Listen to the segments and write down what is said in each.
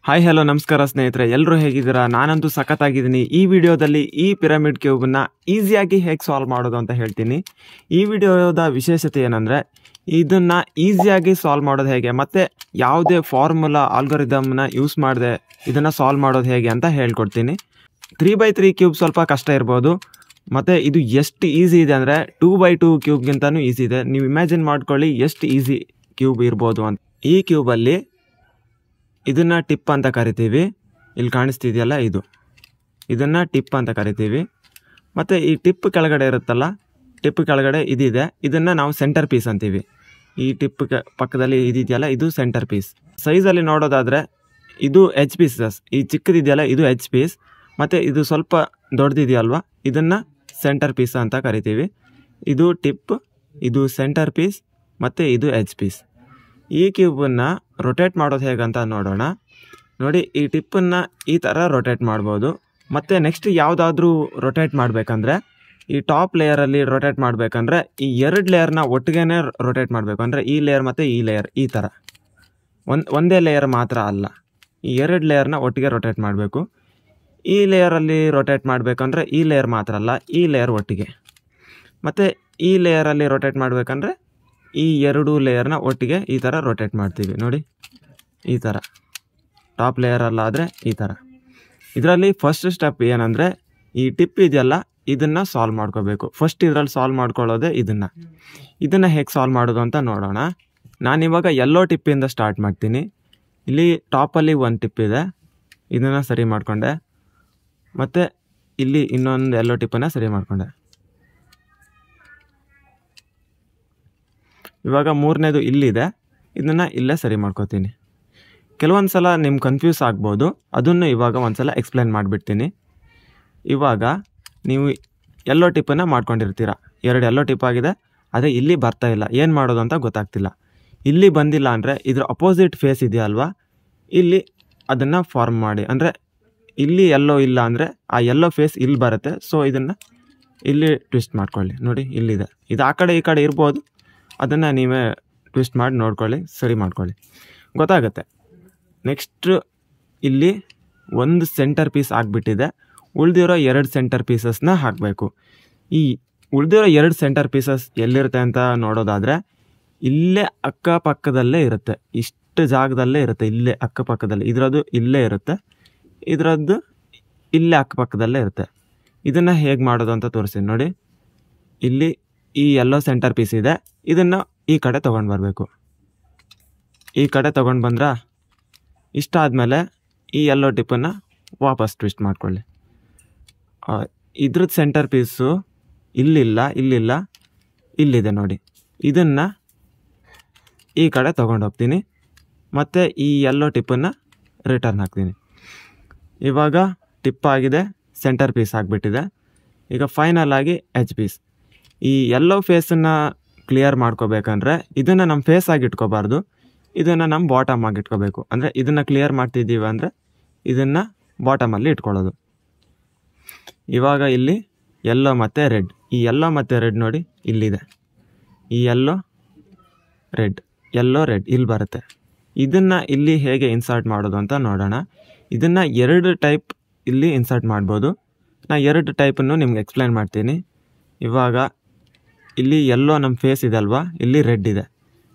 Hi hello ನಮಸ್ಕಾರ ಸ್ನೇಹಿತರೆ, ಎಲ್ಲರೂ ಹೇಗಿದ್ದೀರಾ? ನಾನಂತೂ ಸಖತ್ತಾಗಿದ್ದೀನಿ. ಈ ವಿಡಿಯೋದಲ್ಲಿ ಈ ಪಿರಮಿಡ್ ಕ್ಯೂಬ್ನ ಈಸಿಯಾಗಿ ಹೇಗೆ ಸಾಲ್ವ್ ಮಾಡೋದು ಅಂತ ಹೇಳ್ತೀನಿ. ಈ ವಿಡಿಯೋದ ವಿಶೇಷತೆ ಏನಂದರೆ, ಇದನ್ನು ಈಸಿಯಾಗಿ ಸಾಲ್ವ್ ಮಾಡೋದು ಹೇಗೆ ಮತ್ತು ಯಾವುದೇ ಫಾರ್ಮುಲಾ ಆಲ್ಗೊರಿದಮ್ನ ಯೂಸ್ ಮಾಡದೆ ಇದನ್ನು ಸಾಲ್ವ್ ಮಾಡೋದು ಹೇಗೆ ಅಂತ ಹೇಳ್ಕೊಡ್ತೀನಿ. 3x3 ಕ್ಯೂಬ್ ಸ್ವಲ್ಪ ಕಷ್ಟ ಇರ್ಬೋದು, ಮತ್ತು ಇದು ಎಷ್ಟು ಈಸಿ ಇದೆ ಅಂದರೆ 2x2 ಕ್ಯೂಬ್ಗಿಂತನೂ ಈಸಿ ಇದೆ. ನೀವು ಇಮ್ಯಾಜಿನ್ ಮಾಡ್ಕೊಳ್ಳಿ ಎಷ್ಟು ಈಸಿ ಕ್ಯೂಬ್ ಇರ್ಬೋದು ಅಂತ. ಈ ಕ್ಯೂಬಲ್ಲಿ ಇದನ್ನು ಟಿಪ್ ಅಂತ ಕರಿತೀವಿ. ಇಲ್ಲಿ ಕಾಣಿಸ್ತಿದೆಯಲ್ಲ, ಇದನ್ನು ಟಿಪ್ ಅಂತ ಕರಿತೀವಿ. ಮತ್ತು ಈ ಟಿಪ್ ಕೆಳಗಡೆ ಇರುತ್ತಲ್ಲ, ಟಿಪ್ ಕೆಳಗಡೆ ಇದಿದೆ, ಇದನ್ನು ನಾವು ಸೆಂಟರ್ ಪೀಸ್ ಅಂತೀವಿ. ಈ ಟಿಪ್ ಪಕ್ಕದಲ್ಲಿ ಇದಿದೆಯಲ್ಲ, ಇದು ಸೆಂಟರ್ ಪೀಸ್. ಸೈಜಲ್ಲಿ ನೋಡೋದಾದರೆ ಇದು ಎಚ್ ಪೀಸಸ್, ಈ ಚಿಕ್ಕದಿದೆಯಲ್ಲ ಇದು ಎಚ್ ಪೀಸ್, ಮತ್ತು ಇದು ಸ್ವಲ್ಪ ದೊಡ್ಡದಿದೆಯಲ್ವ, ಇದನ್ನು ಸೆಂಟರ್ ಪೀಸ್ ಅಂತ ಕರಿತೀವಿ. ಇದು ಟಿಪ್, ಇದು ಸೆಂಟರ್ ಪೀಸ್, ಮತ್ತು ಇದು ಎಚ್ ಪೀಸ್. ಈ ಕ್ಯೂಬನ್ನು ರೊಟೇಟ್ ಮಾಡೋದು ಹೇಗಂತ ನೋಡೋಣ. ನೋಡಿ, ಈ ಟಿಪ್ಪನ್ನು ಈ ಥರ ರೊಟೇಟ್ ಮಾಡ್ಬೋದು. ಮತ್ತು ನೆಕ್ಸ್ಟ್ ಯಾವುದಾದ್ರೂ ರೊಟೇಟ್ ಮಾಡಬೇಕಂದ್ರೆ, ಈ ಟಾಪ್ ಲೇಯರಲ್ಲಿ ರೊಟೇಟ್ ಮಾಡಬೇಕಂದ್ರೆ ಈ ಎರಡು ಲೇಯರ್ನ ಒಟ್ಟಿಗೆ ರೊಟೇಟ್ ಮಾಡಬೇಕು. ಅಂದರೆ ಈ ಲೇಯರ್ ಮತ್ತು ಈ ಲೇಯರ್ ಈ ಥರ ಒಂದೇ ಲೇಯರ್ ಮಾತ್ರ ಅಲ್ಲ, ಈ ಎರಡು ಲೇಯರ್ನ ಒಟ್ಟಿಗೆ ರೊಟೇಟ್ ಮಾಡಬೇಕು. ಈ ಲೇಯರಲ್ಲಿ ರೊಟೇಟ್ ಮಾಡಬೇಕಂದ್ರೆ ಈ ಲೇಯರ್ ಮಾತ್ರ ಅಲ್ಲ, ಈ ಲೇಯರ್ ಒಟ್ಟಿಗೆ. ಮತ್ತು ಈ ಲೇಯರಲ್ಲಿ ರೊಟೇಟ್ ಮಾಡಬೇಕಂದ್ರೆ ಈ ಎರಡು ಲೇಯರ್ನ ಒಟ್ಟಿಗೆ ಈ ಥರ ರೊಟೇಟ್ ಮಾಡ್ತೀವಿ. ನೋಡಿ, ಈ ಥರ ಟಾಪ್ ಲೇಯರಲ್ಲಾದರೆ ಈ ಥರ. ಇದರಲ್ಲಿ ಫಸ್ಟ್ ಸ್ಟೆಪ್ ಏನಂದರೆ, ಈ ಟಿಪ್ ಇದೆಯಲ್ಲ ಇದನ್ನು ಸಾಲ್ವ್ ಮಾಡ್ಕೋಬೇಕು. ಫಸ್ಟ್ ಇದರಲ್ಲಿ ಸಾಲ್ವ್ ಮಾಡ್ಕೊಳ್ಳೋದೆ ಇದನ್ನು ಹೇಗೆ ಸಾಲ್ವ್ ಮಾಡೋದು ಅಂತ ನೋಡೋಣ. ನಾನಿವಾಗ ಎಲ್ಲೋ ಟಿಪ್ಪಿಂದ ಸ್ಟಾರ್ಟ್ ಮಾಡ್ತೀನಿ. ಇಲ್ಲಿ ಟಾಪಲ್ಲಿ ಒಂದು ಟಿಪ್ ಇದೆ, ಇದನ್ನು ಸರಿ ಮಾಡಿಕೊಂಡೆ. ಮತ್ತು ಇಲ್ಲಿ ಇನ್ನೊಂದು ಎಲ್ಲೋ ಟಿಪ್ಪನ್ನು ಸರಿ ಮಾಡಿಕೊಂಡೆ. ಇವಾಗ ಮೂರನೇದು ಇಲ್ಲಿದೆ, ಇದನ್ನು ಇಲ್ಲೇ ಸರಿ ಮಾಡ್ಕೋತೀನಿ. ಕೆಲವೊಂದು ಸಲ ನಿಮ್ಗೆ ಕನ್ಫ್ಯೂಸ್ ಆಗ್ಬೋದು, ಅದನ್ನು ಇವಾಗ ಒಂದು ಸಲ ಎಕ್ಸ್ಪ್ಲೇನ್ ಮಾಡಿಬಿಡ್ತೀನಿ. ಇವಾಗ ನೀವು ಎಲ್ಲೋ ಟಿಪ್ಪನ್ನು ಮಾಡ್ಕೊಂಡಿರ್ತೀರ, ಎರಡು ಎಲ್ಲೋ ಟಿಪ್ ಆಗಿದೆ, ಅದೇ ಇಲ್ಲಿ ಬರ್ತಾ ಇಲ್ಲ, ಏನು ಮಾಡೋದು ಅಂತ ಗೊತ್ತಾಗ್ತಿಲ್ಲ. ಇಲ್ಲಿ ಬಂದಿಲ್ಲ ಅಂದರೆ ಇದ್ರ ಅಪೋಸಿಟ್ ಫೇಸ್ ಇದೆಯಲ್ವಾ, ಇಲ್ಲಿ ಅದನ್ನು ಫಾರ್ಮ್ ಮಾಡಿ. ಅಂದರೆ ಇಲ್ಲಿ ಎಲ್ಲೋ ಇಲ್ಲ ಅಂದರೆ ಆ ಎಲ್ಲೋ ಫೇಸ್ ಇಲ್ಲಿ ಬರುತ್ತೆ. ಸೊ ಇದನ್ನು ಇಲ್ಲಿ ಟ್ವಿಸ್ಟ್ ಮಾಡ್ಕೊಳ್ಳಿ. ನೋಡಿ, ಇಲ್ಲಿದೆ, ಇದು ಆ ಕಡೆ ಈ ಕಡೆ ಇರ್ಬೋದು, ಅದನ್ನು ನೀವೇ ಟ್ವಿಸ್ಟ್ ಮಾಡಿ ನೋಡ್ಕೊಳ್ಳಿ, ಸರಿ ಮಾಡ್ಕೊಳ್ಳಿ, ಗೊತ್ತಾಗುತ್ತೆ. ನೆಕ್ಸ್ಟ್ ಇಲ್ಲಿ ಒಂದು ಸೆಂಟರ್ ಪೀಸ್ ಆಗಿಬಿಟ್ಟಿದೆ, ಉಳಿದಿರೋ ಎರಡು ಸೆಂಟರ್ ಪೀಸಸ್ನ ಹಾಕಬೇಕು. ಈ ಉಳಿದಿರೋ ಎರಡು ಸೆಂಟರ್ ಪೀಸಸ್ ಎಲ್ಲಿರುತ್ತೆ ಅಂತ ನೋಡೋದಾದರೆ, ಇಲ್ಲೇ ಅಕ್ಕಪಕ್ಕದಲ್ಲೇ ಇರುತ್ತೆ, ಇಷ್ಟು ಜಾಗದಲ್ಲೇ ಇರುತ್ತೆ, ಇಲ್ಲೇ ಅಕ್ಕಪಕ್ಕದಲ್ಲಿ. ಇದರದ್ದು ಇಲ್ಲೇ ಇರುತ್ತೆ, ಇದರದ್ದು ಇಲ್ಲೇ ಅಕ್ಕಪಕ್ಕದಲ್ಲೇ ಇರುತ್ತೆ. ಇದನ್ನು ಹೇಗೆ ಮಾಡೋದು ಅಂತ ತೋರಿಸ್ತೀನಿ ನೋಡಿ. ಇಲ್ಲಿ ಈ ಎಲ್ಲೋ ಸೆಂಟರ್ ಪೀಸ್ ಇದೆ, ಇದನ್ನು ಈ ಕಡೆ ತೊಗೊಂಡು ಬರಬೇಕು. ಈ ಕಡೆ ತೊಗೊಂಡು ಬಂದ್ರೆ ಇಷ್ಟಾದಮೇಲೆ ಈ ಎಲ್ಲೋ ಟಿಪ್ಪನ್ನು ವಾಪಸ್ ಟ್ವಿಸ್ಟ್ ಮಾಡ್ಕೊಳ್ಳಿ. ಇದ್ರದ್ದು ಸೆಂಟರ್ ಪೀಸು ಇಲ್ಲಿಲ್ಲ, ಇಲ್ಲಿದೆ ನೋಡಿ. ಇದನ್ನು ಈ ಕಡೆ ತೊಗೊಂಡು ಹೋಗ್ತೀನಿ, ಮತ್ತು ಈ ಎಲ್ಲೋ ಟಿಪ್ಪನ್ನು ರಿಟರ್ನ್ ಹಾಕ್ತೀನಿ. ಇವಾಗ ಟಿಪ್ ಆಗಿದೆ, ಸೆಂಟರ್ ಪೀಸ್ ಆಗಿಬಿಟ್ಟಿದೆ. ಈಗ ಫೈನಲ್ ಆಗಿ ಎಚ್ ಪೀಸ್. ಈ ಎಲ್ಲೋ ಫೇಸನ್ನು ಕ್ಲಿಯರ್ ಮಾಡ್ಕೋಬೇಕಂದ್ರೆ ಇದನ್ನು ನಮ್ಮ ಫೇಸ್ ಆಗಿ ಇಟ್ಕೋಬಾರ್ದು, ಇದನ್ನು ನಮ್ಮ ಬಾಟಮ್ ಆಗಿ ಇಟ್ಕೋಬೇಕು. ಅಂದರೆ ಇದನ್ನು ಕ್ಲಿಯರ್ ಮಾಡ್ತಿದ್ದೀವಿ ಅಂದರೆ ಇದನ್ನು ಬಾಟಮಲ್ಲಿ ಇಟ್ಕೊಳ್ಳೋದು. ಇವಾಗ ಇಲ್ಲಿ ಎಲ್ಲೋ ಮತ್ತು ರೆಡ್, ಈ ಎಲ್ಲೋ ಮತ್ತು ರೆಡ್ ನೋಡಿ ಇಲ್ಲಿದೆ, ಈ ಎಲ್ಲೋ ರೆಡ್ ಇಲ್ಲಿ ಬರುತ್ತೆ. ಇದನ್ನು ಇಲ್ಲಿ ಹೇಗೆ ಇನ್ಸರ್ಟ್ ಮಾಡೋದು ಅಂತ ನೋಡೋಣ. ಇದನ್ನು ಎರಡು ಟೈಪ್ ಇಲ್ಲಿ ಇನ್ಸರ್ಟ್ ಮಾಡ್ಬೋದು. ನಾನು ಎರಡು ಟೈಪನ್ನು ನಿಮ್ಗೆ ಎಕ್ಸ್ಪ್ಲೈನ್ ಮಾಡ್ತೀನಿ. ಇವಾಗ ಇಲ್ಲಿ ಎಲ್ಲೋ ನಮ್ಮ ಫೇಸ್ ಇದೆ ಅಲ್ವಾ, ಇಲ್ಲಿ ರೆಡ್ ಇದೆ,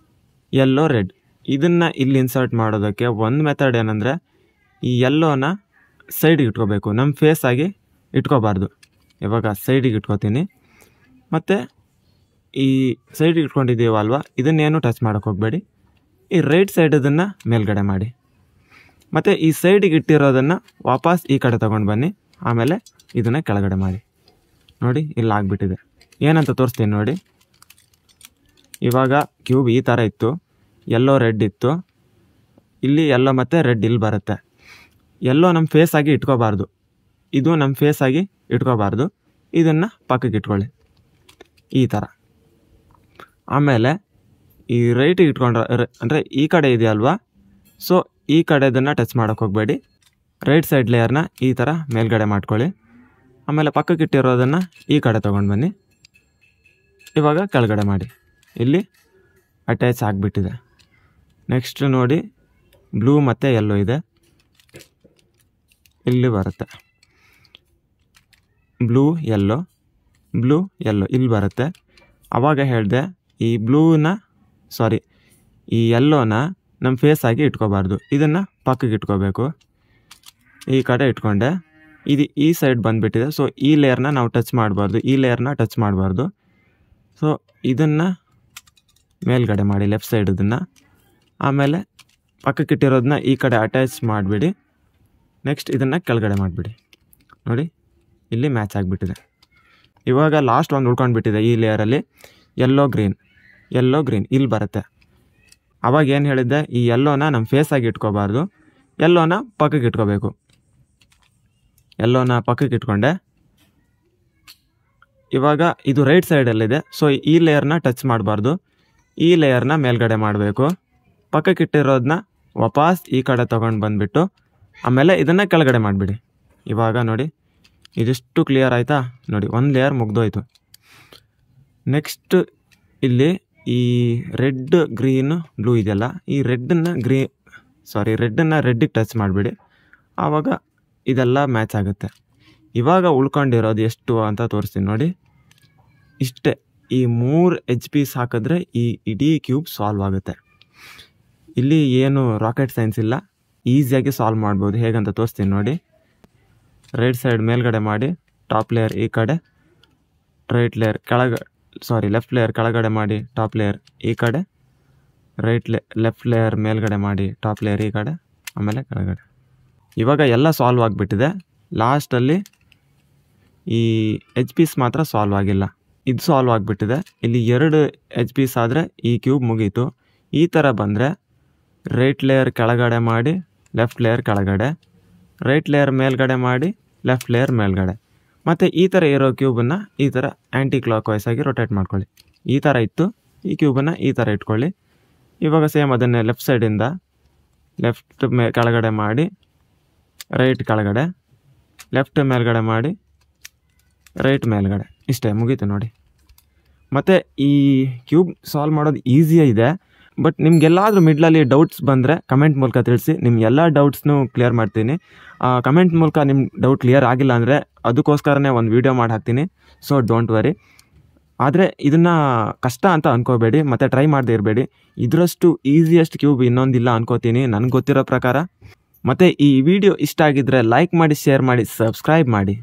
ಎಲ್ಲೋ ರೆಡ್. ಇದನ್ನು ಇಲ್ಲಿ ಇನ್ಸರ್ಟ್ ಮಾಡೋದಕ್ಕೆ ಒಂದು ಮೆಥಡ್ ಏನಂದರೆ, ಈ ಎಲ್ಲೋನ ಸೈಡಿಗೆ ಇಟ್ಕೋಬೇಕು, ನಮ್ಮ ಫೇಸ್ ಆಗಿ ಇಟ್ಕೋಬಾರ್ದು. ಇವಾಗ ಸೈಡಿಗೆ ಇಟ್ಕೋತೀನಿ, ಮತ್ತು ಈ ಸೈಡಿಗೆ ಇಟ್ಕೊಂಡಿದ್ದೀವಲ್ವ, ಇದನ್ನೇನು ಟಚ್ ಮಾಡೋಕ್ಕೆ ಹೋಗಬೇಡಿ. ಈ ರೈಟ್ ಸೈಡದನ್ನು ಮೇಲ್ಗಡೆ ಮಾಡಿ, ಮತ್ತು ಈ ಸೈಡಿಗೆ ಇಟ್ಟಿರೋದನ್ನು ವಾಪಸ್ ಈ ಕಡೆ ತೊಗೊಂಡು ಬನ್ನಿ. ಆಮೇಲೆ ಇದನ್ನು ಕೆಳಗಡೆ ಮಾಡಿ. ನೋಡಿ, ಇಲ್ಲಿ ಆಗಿಬಿಟ್ಟಿದೆ. ಏನಂತ ತೋರಿಸ್ತೀನಿ ನೋಡಿ. ಇವಾಗ ಕ್ಯೂಬ್ ಈ ಥರ ಇತ್ತು, ಎಲ್ಲೋ ರೆಡ್ ಇತ್ತು, ಇಲ್ಲಿ ಎಲ್ಲೋ ಮತ್ತು ರೆಡ್ ಇಲ್ಲಿ ಬರುತ್ತೆ. ಎಲ್ಲೋ ನಮ್ಮ ಫೇಸ್ ಆಗಿ ಇಟ್ಕೋಬಾರ್ದು, ಇದು ನಮ್ಮ ಫೇಸ್ ಆಗಿ ಇಟ್ಕೋಬಾರ್ದು. ಇದನ್ನು ಪಕ್ಕಕ್ಕೆ ಇಟ್ಕೊಳ್ಳಿ ಈ ಥರ. ಆಮೇಲೆ ಈ ರೈಟಿಗೆ ಇಟ್ಕೊಂಡ್ರೆ ಅಂದರೆ ಈ ಕಡೆ ಇದೆಯಲ್ವಾ, ಸೊ ಈ ಕಡೆದನ್ನು ಟಚ್ ಮಾಡೋಕ್ಕೆ ಹೋಗಬೇಡಿ. ರೈಟ್ ಸೈಡ್ ಲೇಯರ್ನ ಈ ಥರ ಮೇಲ್ಗಡೆ ಮಾಡ್ಕೊಳ್ಳಿ. ಆಮೇಲೆ ಪಕ್ಕಕ್ಕೆ ಇಟ್ಟಿರೋದನ್ನು ಈ ಕಡೆ ತೊಗೊಂಡು ಬನ್ನಿ. ಇವಾಗ ಕೆಳಗಡೆ ಮಾಡಿ, ಇಲ್ಲಿ ಅಟ್ಯಾಚ್ ಆಗಿಬಿಟ್ಟಿದೆ. ನೆಕ್ಸ್ಟ್ ನೋಡಿ, ಬ್ಲೂ ಮತ್ತು ಯೆಲ್ಲೋ ಇದೆ, ಇಲ್ಲಿ ಬರುತ್ತೆ, ಬ್ಲೂ ಯೆಲ್ಲೋ ಇಲ್ಲಿ ಬರುತ್ತೆ. ಆವಾಗ ಹೇಳಿದೆ ಈ ಈ ಯೆಲ್ಲೋನ ನಮ್ಮ ಫೇಸ್ ಆಗಿ ಇಟ್ಕೋಬಾರ್ದು, ಇದನ್ನು ಪಕ್ಕಕ್ಕೆ ಇಟ್ಕೋಬೇಕು. ಈ ಕಡೆ ಇಟ್ಕೊಂಡೆ, ಇದು ಈ ಸೈಡ್ ಬಂದುಬಿಟ್ಟಿದೆ. ಸೊ ಈ ಲೇಯರ್ನ ನಾವು ಟಚ್ ಮಾಡಬಾರ್ದು, ಸೊ ಇದನ್ನು ಮೇಲ್ಗಡೆ ಮಾಡಿ ಲೆಫ್ಟ್ ಸೈಡ್ ಇದನ್ನು. ಆಮೇಲೆ ಪಕ್ಕಕ್ಕಿಟ್ಟಿರೋದನ್ನ ಈ ಕಡೆ ಅಟ್ಯಾಚ್ ಮಾಡಿಬಿಡಿ. ನೆಕ್ಸ್ಟ್ ಇದನ್ನು ಕೆಳಗಡೆ ಮಾಡಿಬಿಡಿ. ನೋಡಿ ಇಲ್ಲಿ ಮ್ಯಾಚ್ ಆಗಿಬಿಟ್ಟಿದೆ. ಇವಾಗ ಲಾಸ್ಟ್ ಒಂದು ಉಳ್ಕೊಂಡ್ಬಿಟ್ಟಿದೆ ಈ ಲೇಯರಲ್ಲಿ, ಯೆಲ್ಲೋ ಗ್ರೀನ್ ಇಲ್ಲಿ ಬರುತ್ತೆ. ಅವಾಗ ಏನು ಹೇಳಿದ್ದೆ, ಈ ಯೆಲ್ಲೋನ ನಮ್ಮ ಫೇಸಾಗಿ ಇಟ್ಕೋಬಾರ್ದು, ಯೆಲ್ಲೋನ ಪಕ್ಕಕ್ಕೆ ಇಟ್ಕೋಬೇಕು. ಯೆಲ್ಲೋನ ಪಕ್ಕಕ್ಕೆ ಇಟ್ಕೊಂಡೆ. ಇವಾಗ ಇದು ರೈಟ್ ಸೈಡಲ್ಲಿದೆ, ಸೊ ಈ ಲೇಯರ್ನ ಟಚ್ ಮಾಡಬಾರ್ದು, ಈ ಲೇಯರ್ನ ಮೇಲ್ಗಡೆ ಮಾಡಬೇಕು. ಪಕ್ಕಕ್ಕಿಟ್ಟಿರೋದನ್ನ ವಾಪಸ್ ಈ ಕಡೆ ತೊಗೊಂಡು ಬಂದುಬಿಟ್ಟು ಆಮೇಲೆ ಇದನ್ನು ಕೆಳಗಡೆ ಮಾಡಿಬಿಡಿ. ಇವಾಗ ನೋಡಿ ಇದಿಷ್ಟು ಕ್ಲಿಯರ್ ಆಯಿತಾ? ನೋಡಿ ಒಂದು ಲೇಯರ್ ಮುಗ್ದೋಯ್ತು. ನೆಕ್ಸ್ಟ್ ಇಲ್ಲಿ ಈ ರೆಡ್ ಗ್ರೀನ್ ಬ್ಲೂ ಇದೆಯಲ್ಲ, ಈ ರೆಡ್ಡನ್ನು ರೆಡ್ಡಿಗೆ ಟಚ್ ಮಾಡಿಬಿಡಿ. ಆವಾಗ ಇದೆಲ್ಲ ಮ್ಯಾಚ್ ಆಗುತ್ತೆ. ಇವಾಗ ಉಳ್ಕೊಂಡಿರೋದು ಎಷ್ಟು ಅಂತ ತೋರಿಸ್ತೀನಿ ನೋಡಿ. ಇಷ್ಟೇ, ಈ 3 HP ಹಾಕಿದ್ರೆ ಈ ಇಡೀ ಕ್ಯೂಬ್ ಸಾಲ್ವ್ ಆಗುತ್ತೆ. ಇಲ್ಲಿ ಏನು ರಾಕೆಟ್ ಸೈನ್ಸ್ ಇಲ್ಲ, ಈಸಿಯಾಗಿ ಸಾಲ್ವ್ ಮಾಡ್ಬೋದು. ಹೇಗಂತ ತೋರಿಸ್ತೀನಿ ನೋಡಿ. ರೈಟ್ ಸೈಡ್ ಮೇಲ್ಗಡೆ ಮಾಡಿ, ಟಾಪ್ ಲೇಯರ್ ಈ ಕಡೆ, ಲೆಫ್ಟ್ ಲೇಯರ್ ಕೆಳಗಡೆ ಮಾಡಿ, ಟಾಪ್ ಲೇಯರ್ ಈ ಕಡೆ, ಲೆಫ್ಟ್ ಲೇಯರ್ ಮೇಲ್ಗಡೆ ಮಾಡಿ, ಟಾಪ್ ಲೇಯರ್ ಈ ಕಡೆ, ಆಮೇಲೆ ಕೆಳಗಡೆ. ಇವಾಗ ಎಲ್ಲ ಸಾಲ್ವ್ ಆಗಿಬಿಟ್ಟಿದೆ. ಲಾಸ್ಟಲ್ಲಿ ಈ HP ಮಾತ್ರ ಸಾಲ್ವ್ ಆಗಿಲ್ಲ, ಇದು ಸಾಲ್ವ್ ಆಗಿಬಿಟ್ಟಿದೆ. ಇಲ್ಲಿ 2 HP ಆದರೆ ಈ ಕ್ಯೂಬ್ ಮುಗೀತು. ಈ ಥರ ಬಂದರೆ ರೈಟ್ ಲೇಯರ್ ಕೆಳಗಡೆ ಮಾಡಿ, ಲೆಫ್ಟ್ ಲೇಯರ್ ಕೆಳಗಡೆ, ರೈಟ್ ಲೇಯರ್ ಮೇಲ್ಗಡೆ ಮಾಡಿ, ಲೆಫ್ಟ್ ಲೇಯರ್ ಮೇಲ್ಗಡೆ. ಮತ್ತು ಈ ಥರ ಇರೋ ಕ್ಯೂಬನ್ನು ಈ ಥರ ಆ್ಯಂಟಿ ಕ್ಲಾಕ್ ವೈಸ್ ಆಗಿ ರೊಟೇಟ್ ಮಾಡ್ಕೊಳ್ಳಿ. ಈ ಥರ ಇತ್ತು, ಈ ಕ್ಯೂಬನ್ನು ಈ ಥರ ಇಟ್ಕೊಳ್ಳಿ. ಇವಾಗ ಸೇಮ್ ಅದನ್ನೇ ಲೆಫ್ಟ್ ಸೈಡಿಂದ ಲೆಫ್ಟ್ ಕೆಳಗಡೆ ಮಾಡಿ, ರೈಟ್ ಕೆಳಗಡೆ, ಲೆಫ್ಟ್ ಮೇಲ್ಗಡೆ ಮಾಡಿ, ರೈಟ್ ಮೇಲ್ಗಡೆ. ಇಷ್ಟೇ, ಮುಗೀತು ನೋಡಿ. ಮತ್ತು ಈ ಕ್ಯೂಬ್ ಸಾಲ್ವ್ ಮಾಡೋದು ಈಸಿಯೇ ಇದೆ. ಬಟ್ ನಿಮ್ಗೆಲ್ಲಾದರೂ ಮಿಡ್ಲಲ್ಲಿ ಡೌಟ್ಸ್ ಬಂದರೆ ಕಮೆಂಟ್ ಮೂಲಕ ತಿಳಿಸಿ, ನಿಮ್ಮ ಎಲ್ಲ ಡೌಟ್ಸ್ನೂ ಕ್ಲಿಯರ್ ಮಾಡ್ತೀನಿ. ಕಮೆಂಟ್ ಮೂಲಕ ನಿಮ್ಮ ಡೌಟ್ ಕ್ಲಿಯರ್ ಆಗಿಲ್ಲ ಅಂದರೆ ಅದಕ್ಕೋಸ್ಕರನೇ ಒಂದು ವೀಡಿಯೋ ಮಾಡಿ ಹಾಕ್ತೀನಿ. So don't worry. ಆದರೆ ಇದನ್ನು ಕಷ್ಟ ಅಂತ ಅಂದ್ಕೋಬೇಡಿ, ಮತ್ತು ಟ್ರೈ ಮಾಡದೇ ಇರಬೇಡಿ. ಇದರಷ್ಟು ಈಸಿಯೆಸ್ಟ್ ಕ್ಯೂಬ್ ಇನ್ನೊಂದಿಲ್ಲ ಅನ್ಕೋತೀನಿ ನನಗೆ ಗೊತ್ತಿರೋ ಪ್ರಕಾರ. ಮತ್ತು ಈ ವಿಡಿಯೋ ಇಷ್ಟ ಆಗಿದ್ದರೆ ಲೈಕ್ ಮಾಡಿ, ಶೇರ್ ಮಾಡಿ, ಸಬ್ಸ್ಕ್ರೈಬ್ ಮಾಡಿ.